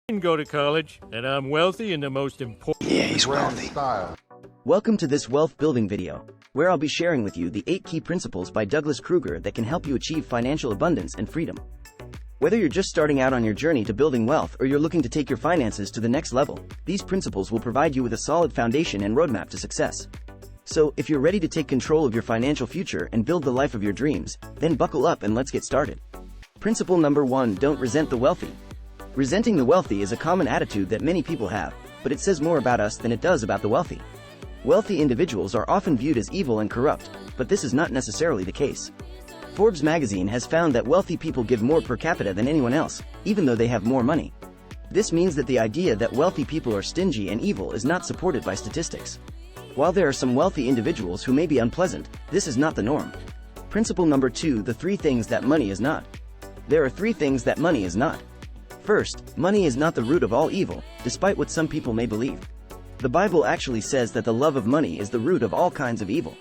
didn't go to college, and I'm wealthy in the most important. Yeah, he's wealthy. Welcome to this wealth building video, where I'll be sharing with you the 8 key principles by Douglas Kruger that can help you achieve financial abundance and freedom. Whether you're just starting out on your journey to building wealth or you're looking to take your finances to the next level, these principles will provide you with a solid foundation and roadmap to success. So, if you're ready to take control of your financial future and build the life of your dreams, then buckle up and let's get started. Principle number 1: don't resent the wealthy. Resenting the wealthy is a common attitude that many people have, but it says more about us than it does about the wealthy. Wealthy individuals are often viewed as evil and corrupt, but this is not necessarily the case. Forbes magazine has found that wealthy people give more per capita than anyone else, even though they have more money. This means that the idea that wealthy people are stingy and evil is not supported by statistics. While there are some wealthy individuals who may be unpleasant, this is not the norm. Principle number 2: the 3 things that money is not. There are 3 things that money is not. First, money is not the root of all evil, despite what some people may believe. The Bible actually says that the love of money is the root of all kinds of evil.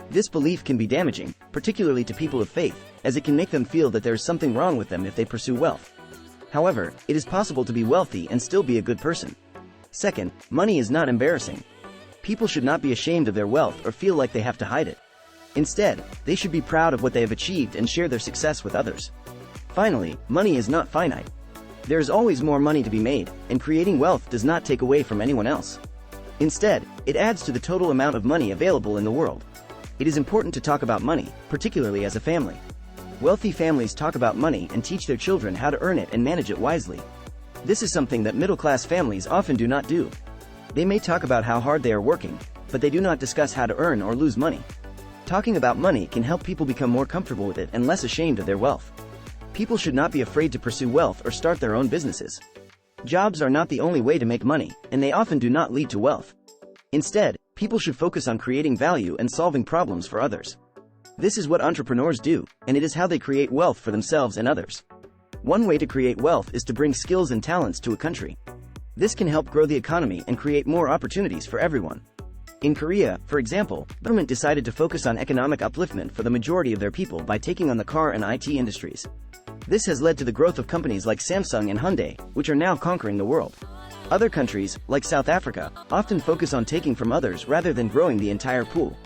This belief can be damaging, particularly to people of faith, as it can make them feel that there is something wrong with them if they pursue wealth. However, it is possible to be wealthy and still be a good person. Second, money is not embarrassing. People should not be ashamed of their wealth or feel like they have to hide it. Instead, they should be proud of what they have achieved and share their success with others. Finally, money is not finite. There is always more money to be made, and creating wealth does not take away from anyone else. Instead, it adds to the total amount of money available in the world. It is important to talk about money, particularly as a family. Wealthy families talk about money and teach their children how to earn it and manage it wisely. This is something that middle-class families often do not do. They may talk about how hard they are working, but they do not discuss how to earn or lose money. Talking about money can help people become more comfortable with it and less ashamed of their wealth. People should not be afraid to pursue wealth or start their own businesses. Jobs are not the only way to make money, and they often do not lead to wealth. Instead, people should focus on creating value and solving problems for others. This is what entrepreneurs do, and it is how they create wealth for themselves and others. One way to create wealth is to bring skills and talents to a country. This can help grow the economy and create more opportunities for everyone. In Korea, for example, the government decided to focus on economic upliftment for the majority of their people by taking on the car and IT industries. This has led to the growth of companies like Samsung and Hyundai, which are now conquering the world. Other countries, like South Africa, often focus on taking from others rather than growing the entire pool.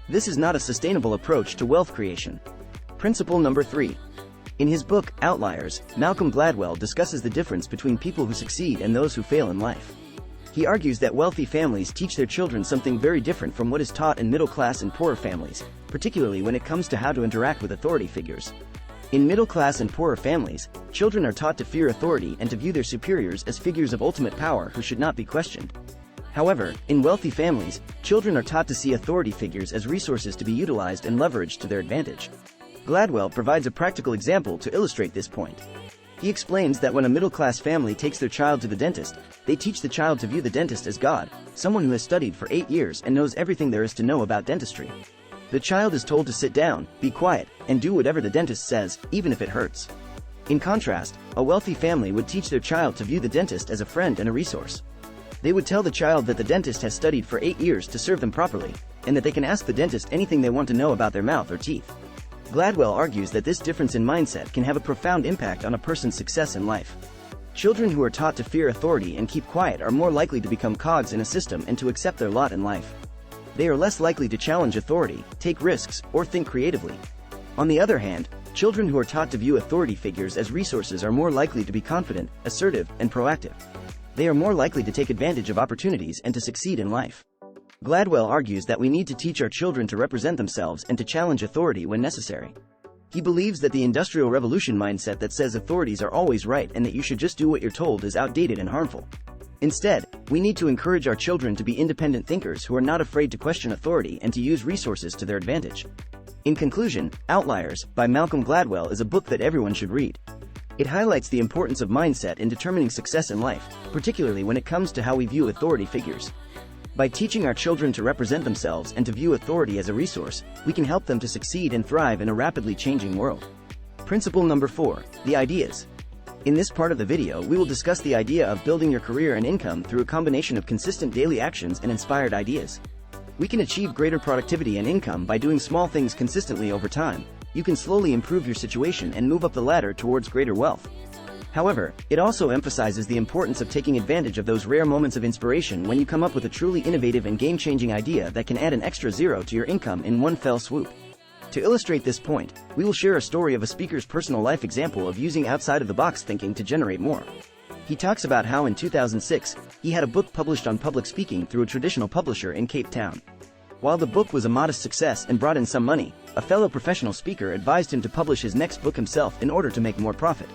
This is not a sustainable approach to wealth creation. Principle number 3. In his book, Outliers, Malcolm Gladwell discusses the difference between people who succeed and those who fail in life. He argues that wealthy families teach their children something very different from what is taught in middle-class and poorer families, particularly when it comes to how to interact with authority figures. In middle-class and poorer families, children are taught to fear authority and to view their superiors as figures of ultimate power who should not be questioned. However, in wealthy families, children are taught to see authority figures as resources to be utilized and leveraged to their advantage. Gladwell provides a practical example to illustrate this point. He explains that when a middle-class family takes their child to the dentist, they teach the child to view the dentist as God, someone who has studied for 8 years and knows everything there is to know about dentistry. The child is told to sit down, be quiet, and do whatever the dentist says, even if it hurts. In contrast, a wealthy family would teach their child to view the dentist as a friend and a resource. They would tell the child that the dentist has studied for 8 years to serve them properly, and that they can ask the dentist anything they want to know about their mouth or teeth. Gladwell argues that this difference in mindset can have a profound impact on a person's success in life. Children who are taught to fear authority and keep quiet are more likely to become cogs in a system and to accept their lot in life. They are less likely to challenge authority, take risks, or think creatively. On the other hand, children who are taught to view authority figures as resources are more likely to be confident, assertive, and proactive. They are more likely to take advantage of opportunities and to succeed in life. Gladwell argues that we need to teach our children to represent themselves and to challenge authority when necessary. He believes that the Industrial Revolution mindset that says authorities are always right and that you should just do what you're told is outdated and harmful. Instead, we need to encourage our children to be independent thinkers who are not afraid to question authority and to use resources to their advantage. In conclusion, Outliers, by Malcolm Gladwell is a book that everyone should read. It highlights the importance of mindset in determining success in life, particularly when it comes to how we view authority figures. By teaching our children to represent themselves and to view authority as a resource, we can help them to succeed and thrive in a rapidly changing world. Principle number 4: the ideas. In this part of the video, we will discuss the idea of building your career and income through a combination of consistent daily actions and inspired ideas. We can achieve greater productivity and income by doing small things consistently over time. You can slowly improve your situation and move up the ladder towards greater wealth. However, it also emphasizes the importance of taking advantage of those rare moments of inspiration when you come up with a truly innovative and game-changing idea that can add an extra zero to your income in one fell swoop. To illustrate this point, we will share a story of a speaker's personal life example of using outside-of-the-box thinking to generate more. He talks about how in 2006, he had a book published on public speaking through a traditional publisher in Cape Town. While the book was a modest success and brought in some money, a fellow professional speaker advised him to publish his next book himself in order to make more profit.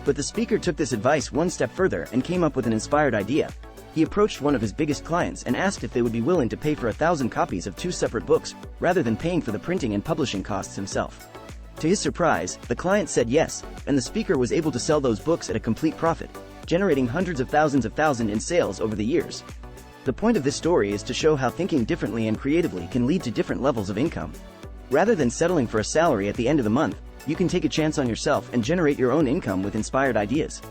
But the speaker took this advice one step further and came up with an inspired idea. He approached one of his biggest clients and asked if they would be willing to pay for 1,000 copies of 2 separate books, rather than paying for the printing and publishing costs himself. To his surprise, the client said yes, and the speaker was able to sell those books at a complete profit, generating hundreds of thousands in sales over the years. The point of this story is to show how thinking differently and creatively can lead to different levels of income. Rather than settling for a salary at the end of the month, you can take a chance on yourself and generate your own income with inspired ideas.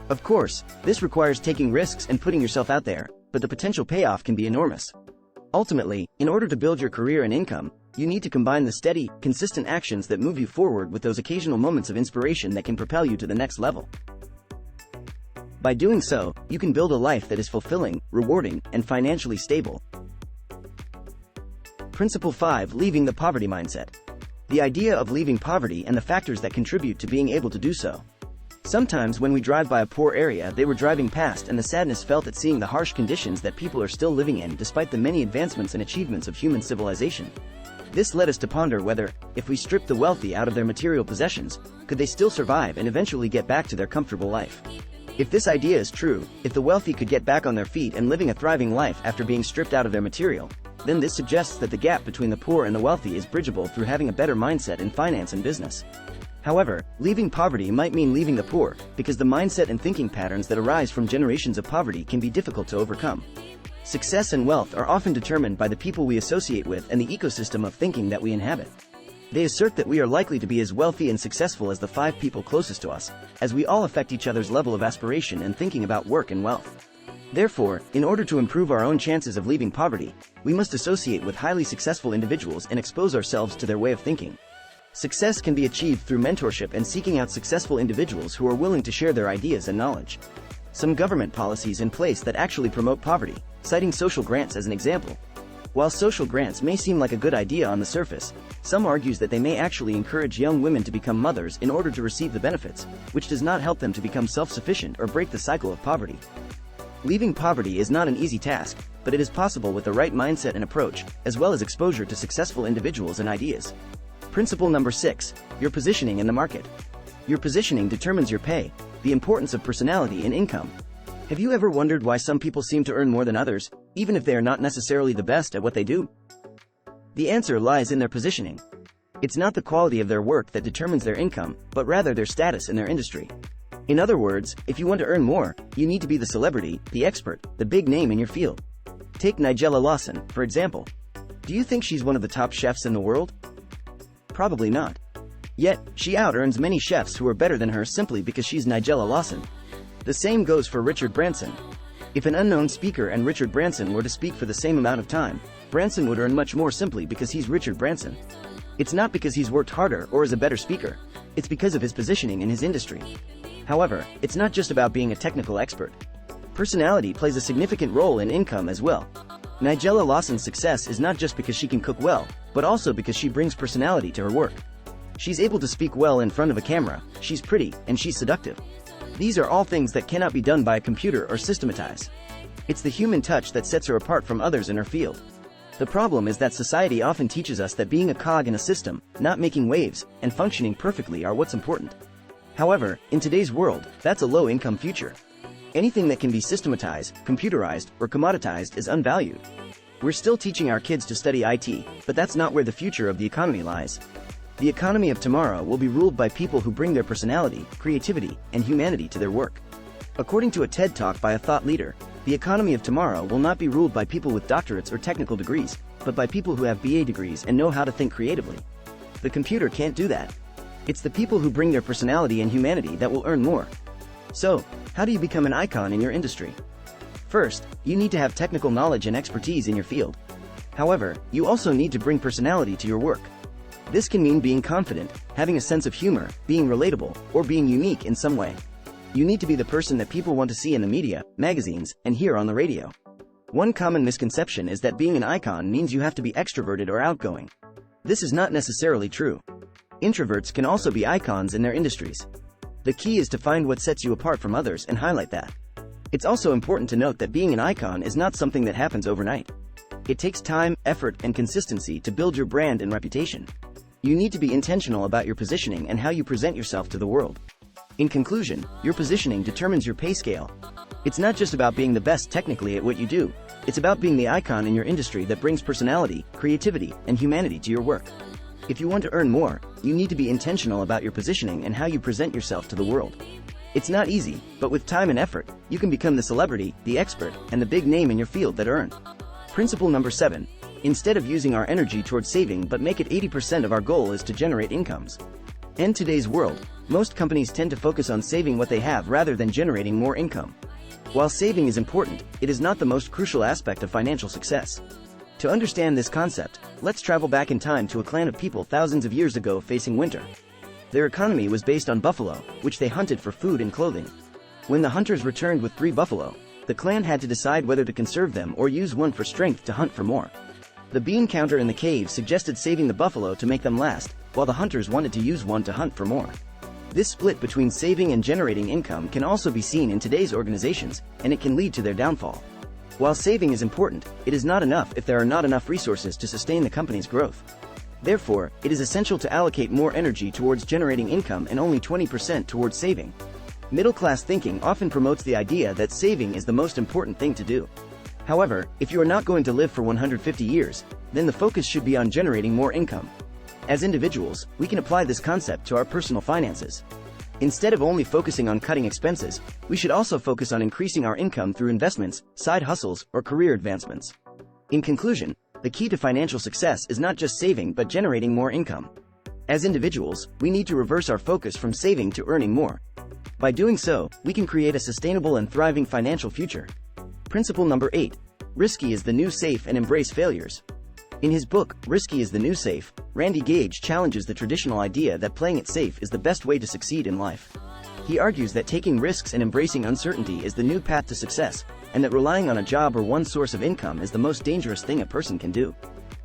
Of course, this requires taking risks and putting yourself out there, but the potential payoff can be enormous. Ultimately, in order to build your career and income, you need to combine the steady, consistent actions that move you forward with those occasional moments of inspiration that can propel you to the next level. By doing so, you can build a life that is fulfilling, rewarding, and financially stable. Principle 5: Leaving the poverty mindset. The idea of leaving poverty and the factors that contribute to being able to do so. Sometimes when we drive by a poor area they were driving past and the sadness felt at seeing the harsh conditions that people are still living in despite the many advancements and achievements of human civilization. This led us to ponder whether, if we stripped the wealthy out of their material possessions, could they still survive and eventually get back to their comfortable life? If this idea is true, if the wealthy could get back on their feet and living a thriving life after being stripped out of their material, then this suggests that the gap between the poor and the wealthy is bridgeable through having a better mindset in finance and business. However, leaving poverty might mean leaving the poor, because the mindset and thinking patterns that arise from generations of poverty can be difficult to overcome. Success and wealth are often determined by the people we associate with and the ecosystem of thinking that we inhabit. They assert that we are likely to be as wealthy and successful as the 5 people closest to us, as we all affect each other's level of aspiration and thinking about work and wealth. Therefore, in order to improve our own chances of leaving poverty, we must associate with highly successful individuals and expose ourselves to their way of thinking. Success can be achieved through mentorship and seeking out successful individuals who are willing to share their ideas and knowledge. Some government policies in place that actually promote poverty, citing social grants as an example. While social grants may seem like a good idea on the surface, some argues that they may actually encourage young women to become mothers in order to receive the benefits, which does not help them to become self-sufficient or break the cycle of poverty. Leaving poverty is not an easy task, but it is possible with the right mindset and approach, as well as exposure to successful individuals and ideas. Principle number 6: Your positioning in the market. Your positioning determines your pay, the importance of personality and income. Have you ever wondered why some people seem to earn more than others, even if they are not necessarily the best at what they do? The answer lies in their positioning. It's not the quality of their work that determines their income, but rather their status in their industry. In other words, if you want to earn more, you need to be the celebrity, the expert, the big name in your field. Take Nigella Lawson, for example. Do you think she's one of the top chefs in the world? Probably not. Yet, she out-earns many chefs who are better than her simply because she's Nigella Lawson. The same goes for Richard Branson. If an unknown speaker and Richard Branson were to speak for the same amount of time, Branson would earn much more simply because he's Richard Branson. It's not because he's worked harder or is a better speaker, it's because of his positioning in his industry. However, it's not just about being a technical expert. Personality plays a significant role in income as well. Nigella Lawson's success is not just because she can cook well, but also because she brings personality to her work. She's able to speak well in front of a camera, she's pretty, and she's seductive. These are all things that cannot be done by a computer or systematized. It's the human touch that sets her apart from others in her field. The problem is that society often teaches us that being a cog in a system, not making waves, and functioning perfectly are what's important. However, in today's world, that's a low-income future. Anything that can be systematized, computerized, or commoditized is unvalued. We're still teaching our kids to study IT, but that's not where the future of the economy lies. The economy of tomorrow will be ruled by people who bring their personality, creativity, and humanity to their work. According to a TED Talk by a thought leader, the economy of tomorrow will not be ruled by people with doctorates or technical degrees, but by people who have BA degrees and know how to think creatively. The computer can't do that. It's the people who bring their personality and humanity that will earn more. So, how do you become an icon in your industry? First, you need to have technical knowledge and expertise in your field. However, you also need to bring personality to your work. This can mean being confident, having a sense of humor, being relatable, or being unique in some way. You need to be the person that people want to see in the media, magazines, and hear on the radio. One common misconception is that being an icon means you have to be extroverted or outgoing. This is not necessarily true. Introverts can also be icons in their industries. The key is to find what sets you apart from others and highlight that. It's also important to note that being an icon is not something that happens overnight. It takes time, effort, and consistency to build your brand and reputation. You need to be intentional about your positioning and how you present yourself to the world. In conclusion, your positioning determines your pay scale. It's not just about being the best technically at what you do, it's about being the icon in your industry that brings personality, creativity, and humanity to your work. If you want to earn more, you need to be intentional about your positioning and how you present yourself to the world. It's not easy, but with time and effort, you can become the celebrity, the expert, and the big name in your field that earn. Principle number 7. Instead of using our energy towards saving but make it 80% of our goal is to generate incomes. In today's world, most companies tend to focus on saving what they have rather than generating more income. While saving is important, it is not the most crucial aspect of financial success. To understand this concept, let's travel back in time to a clan of people thousands of years ago facing winter. Their economy was based on buffalo, which they hunted for food and clothing. When the hunters returned with 3 buffalo, the clan had to decide whether to conserve them or use one for strength to hunt for more. The bean counter in the cave suggested saving the buffalo to make them last, while the hunters wanted to use one to hunt for more. This split between saving and generating income can also be seen in today's organizations, and it can lead to their downfall. While saving is important, it is not enough if there are not enough resources to sustain the company's growth. Therefore, it is essential to allocate more energy towards generating income and only 20% towards saving. Middle-class thinking often promotes the idea that saving is the most important thing to do. However, if you are not going to live for 150 years, then the focus should be on generating more income. As individuals, we can apply this concept to our personal finances. Instead of only focusing on cutting expenses, we should also focus on increasing our income through investments, side hustles, or career advancements. In conclusion, the key to financial success is not just saving but generating more income. As individuals, we need to reverse our focus from saving to earning more. By doing so, we can create a sustainable and thriving financial future. Principle number 8. Risky is the new safe and embrace failures. In his book, Risky is the New Safe, Randy Gage challenges the traditional idea that playing it safe is the best way to succeed in life. He argues that taking risks and embracing uncertainty is the new path to success, and that relying on a job or one source of income is the most dangerous thing a person can do.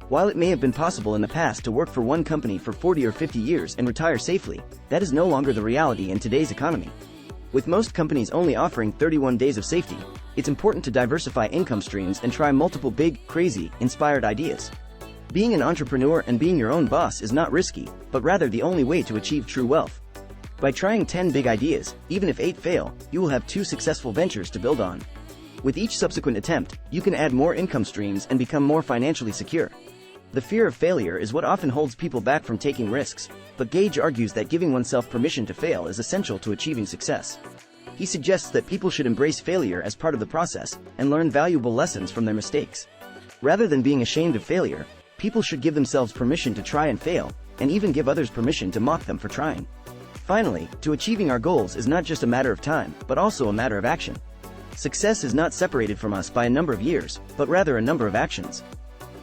While it may have been possible in the past to work for one company for 40 or 50 years and retire safely, that is no longer the reality in today's economy. With most companies only offering 31 days of safety, it's important to diversify income streams and try multiple big, crazy, inspired ideas. Being an entrepreneur and being your own boss is not risky, but rather the only way to achieve true wealth. By trying 10 big ideas, even if 8 fail, you will have 2 successful ventures to build on. With each subsequent attempt, you can add more income streams and become more financially secure. The fear of failure is what often holds people back from taking risks, but Gage argues that giving oneself permission to fail is essential to achieving success. He suggests that people should embrace failure as part of the process and learn valuable lessons from their mistakes. Rather than being ashamed of failure, people should give themselves permission to try and fail, and even give others permission to mock them for trying. Finally, to achieving our goals is not just a matter of time, but also a matter of action. Success is not separated from us by a number of years, but rather a number of actions.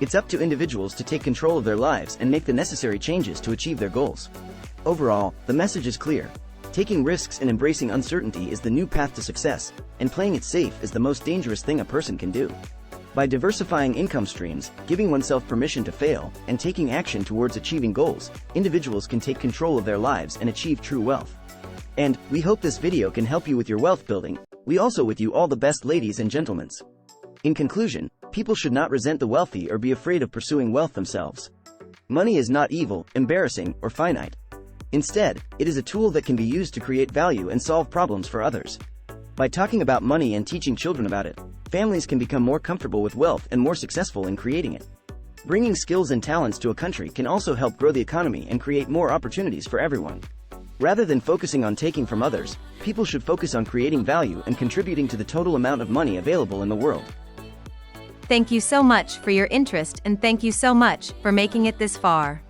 It's up to individuals to take control of their lives and make the necessary changes to achieve their goals. Overall, the message is clear. Taking risks and embracing uncertainty is the new path to success, and playing it safe is the most dangerous thing a person can do. By diversifying income streams, giving oneself permission to fail, and taking action towards achieving goals, individuals can take control of their lives and achieve true wealth. And, we hope this video can help you with your wealth building. We also wish you all the best, ladies and gentlemen. In conclusion, people should not resent the wealthy or be afraid of pursuing wealth themselves. Money is not evil, embarrassing, or finite. Instead, it is a tool that can be used to create value and solve problems for others. By talking about money and teaching children about it, families can become more comfortable with wealth and more successful in creating it. Bringing skills and talents to a country can also help grow the economy and create more opportunities for everyone. Rather than focusing on taking from others, people should focus on creating value and contributing to the total amount of money available in the world. Thank you so much for your interest, and thank you so much for making it this far.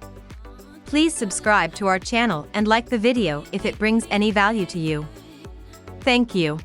Please subscribe to our channel and like the video if it brings any value to you. Thank you.